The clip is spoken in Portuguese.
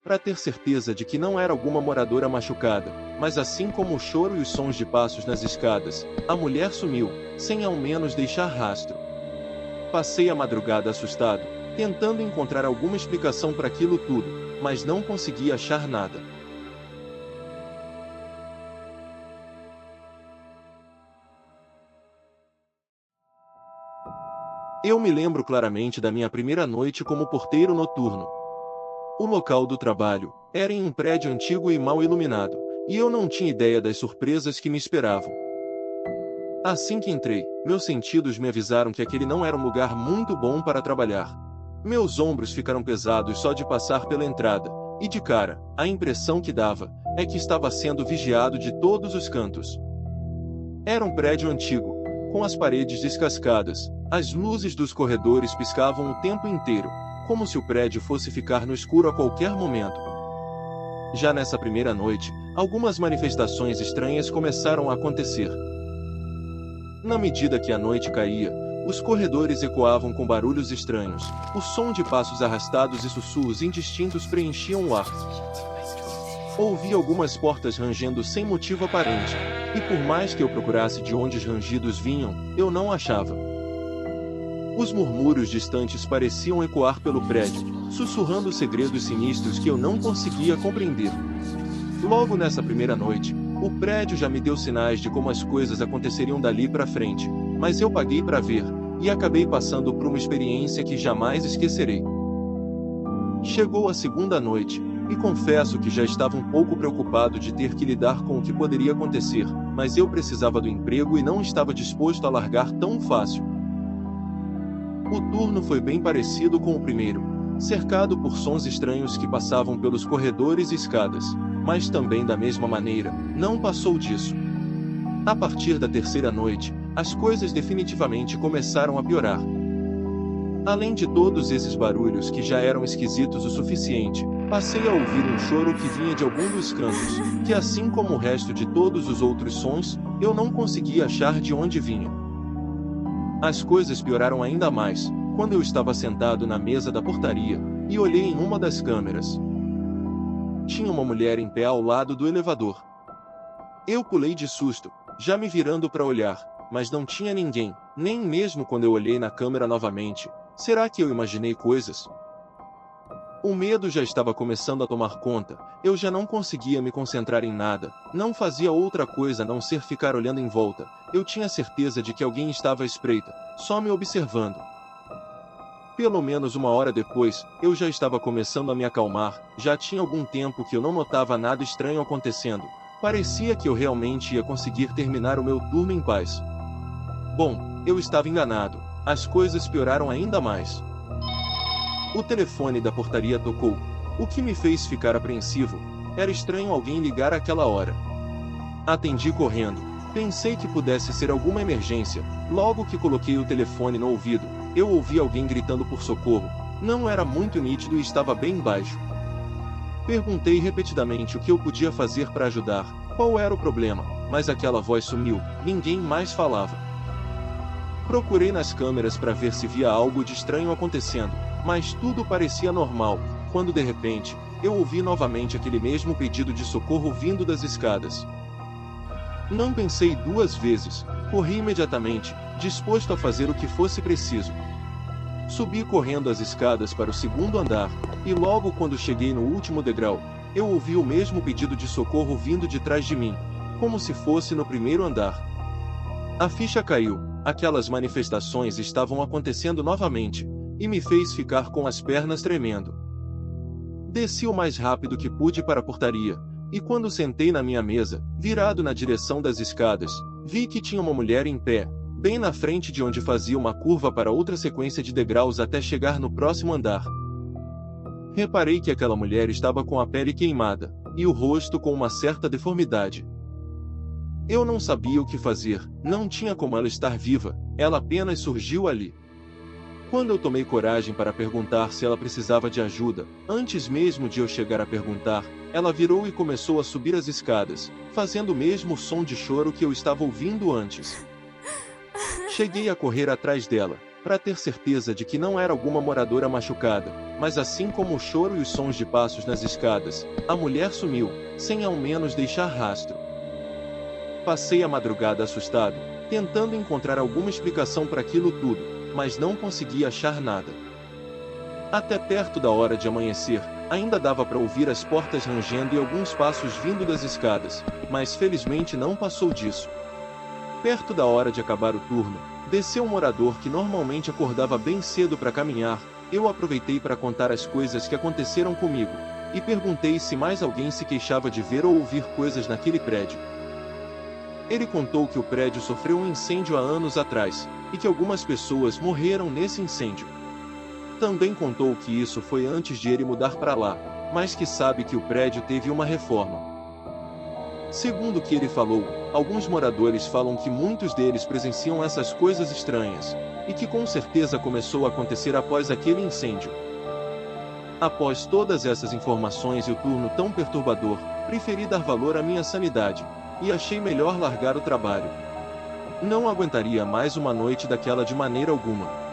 para ter certeza de que não era alguma moradora machucada, mas assim como o choro e os sons de passos nas escadas, a mulher sumiu, sem ao menos deixar rastro. Passei a madrugada assustado, tentando encontrar alguma explicação para aquilo tudo, mas não consegui achar nada. Eu me lembro claramente da minha primeira noite como porteiro noturno. O local do trabalho era em um prédio antigo e mal iluminado, e eu não tinha ideia das surpresas que me esperavam. Assim que entrei, meus sentidos me avisaram que aquele não era um lugar muito bom para trabalhar. Meus ombros ficaram pesados só de passar pela entrada, e de cara, a impressão que dava é que estava sendo vigiado de todos os cantos. Era um prédio antigo, com as paredes descascadas, as luzes dos corredores piscavam o tempo inteiro, como se o prédio fosse ficar no escuro a qualquer momento. Já nessa primeira noite, algumas manifestações estranhas começaram a acontecer. Na medida que a noite caía, os corredores ecoavam com barulhos estranhos, o som de passos arrastados e sussurros indistintos preenchiam o ar. Ouvi algumas portas rangendo sem motivo aparente, e por mais que eu procurasse de onde os rangidos vinham, eu não achava. Os murmúrios distantes pareciam ecoar pelo prédio, sussurrando segredos sinistros que eu não conseguia compreender. Logo nessa primeira noite, o prédio já me deu sinais de como as coisas aconteceriam dali para frente, mas eu paguei para ver, e acabei passando por uma experiência que jamais esquecerei. Chegou a segunda noite, e confesso que já estava um pouco preocupado de ter que lidar com o que poderia acontecer, mas eu precisava do emprego e não estava disposto a largar tão fácil. O turno foi bem parecido com o primeiro, cercado por sons estranhos que passavam pelos corredores e escadas, mas também da mesma maneira, não passou disso. A partir da terceira noite, as coisas definitivamente começaram a piorar. Além de todos esses barulhos que já eram esquisitos o suficiente, passei a ouvir um choro que vinha de algum dos cantos, que assim como o resto de todos os outros sons, eu não conseguia achar de onde vinham. As coisas pioraram ainda mais, quando eu estava sentado na mesa da portaria, e olhei em uma das câmeras. Tinha uma mulher em pé ao lado do elevador. Eu pulei de susto, já me virando para olhar, mas não tinha ninguém, nem mesmo quando eu olhei na câmera novamente. Será que eu imaginei coisas? O medo já estava começando a tomar conta, eu já não conseguia me concentrar em nada, não fazia outra coisa a não ser ficar olhando em volta, eu tinha certeza de que alguém estava à espreita, só me observando. Pelo menos uma hora depois, eu já estava começando a me acalmar, já tinha algum tempo que eu não notava nada estranho acontecendo, parecia que eu realmente ia conseguir terminar o meu turno em paz. Bom, eu estava enganado, as coisas pioraram ainda mais. O telefone da portaria tocou, o que me fez ficar apreensivo. Era estranho alguém ligar àquela hora. Atendi correndo, pensei que pudesse ser alguma emergência. Logo que coloquei o telefone no ouvido, eu ouvi alguém gritando por socorro. Não era muito nítido e estava bem baixo. Perguntei repetidamente o que eu podia fazer para ajudar, qual era o problema, mas aquela voz sumiu, ninguém mais falava. Procurei nas câmeras para ver se via algo de estranho acontecendo, mas tudo parecia normal, quando de repente, eu ouvi novamente aquele mesmo pedido de socorro vindo das escadas. Não pensei duas vezes, corri imediatamente, disposto a fazer o que fosse preciso. Subi correndo as escadas para o segundo andar, e logo quando cheguei no último degrau, eu ouvi o mesmo pedido de socorro vindo de trás de mim, como se fosse no primeiro andar. A ficha caiu, aquelas manifestações estavam acontecendo novamente, e me fez ficar com as pernas tremendo. Desci o mais rápido que pude para a portaria, e quando sentei na minha mesa, virado na direção das escadas, vi que tinha uma mulher em pé, bem na frente de onde fazia uma curva para outra sequência de degraus até chegar no próximo andar. Reparei que aquela mulher estava com a pele queimada, e o rosto com uma certa deformidade. Eu não sabia o que fazer, não tinha como ela estar viva, ela apenas surgiu ali. Quando eu tomei coragem para perguntar se ela precisava de ajuda, antes mesmo de eu chegar a perguntar, ela virou e começou a subir as escadas, fazendo o mesmo som de choro que eu estava ouvindo antes. Cheguei a correr atrás dela, para ter certeza de que não era alguma moradora machucada, mas assim como o choro e os sons de passos nas escadas, a mulher sumiu, sem ao menos deixar rastro. Passei a madrugada assustado, tentando encontrar alguma explicação para aquilo tudo, mas não consegui achar nada. Até perto da hora de amanhecer, ainda dava para ouvir as portas rangendo e alguns passos vindo das escadas, mas felizmente não passou disso. Perto da hora de acabar o turno, desceu um morador que normalmente acordava bem cedo para caminhar. Eu aproveitei para contar as coisas que aconteceram comigo, e perguntei se mais alguém se queixava de ver ou ouvir coisas naquele prédio. Ele contou que o prédio sofreu um incêndio há anos atrás, e que algumas pessoas morreram nesse incêndio. Também contou que isso foi antes de ele mudar para lá, mas que sabe que o prédio teve uma reforma. Segundo o que ele falou, alguns moradores falam que muitos deles presenciam essas coisas estranhas, e que com certeza começou a acontecer após aquele incêndio. Após todas essas informações e o turno tão perturbador, preferi dar valor à minha sanidade, e achei melhor largar o trabalho. Não aguentaria mais uma noite daquela de maneira alguma.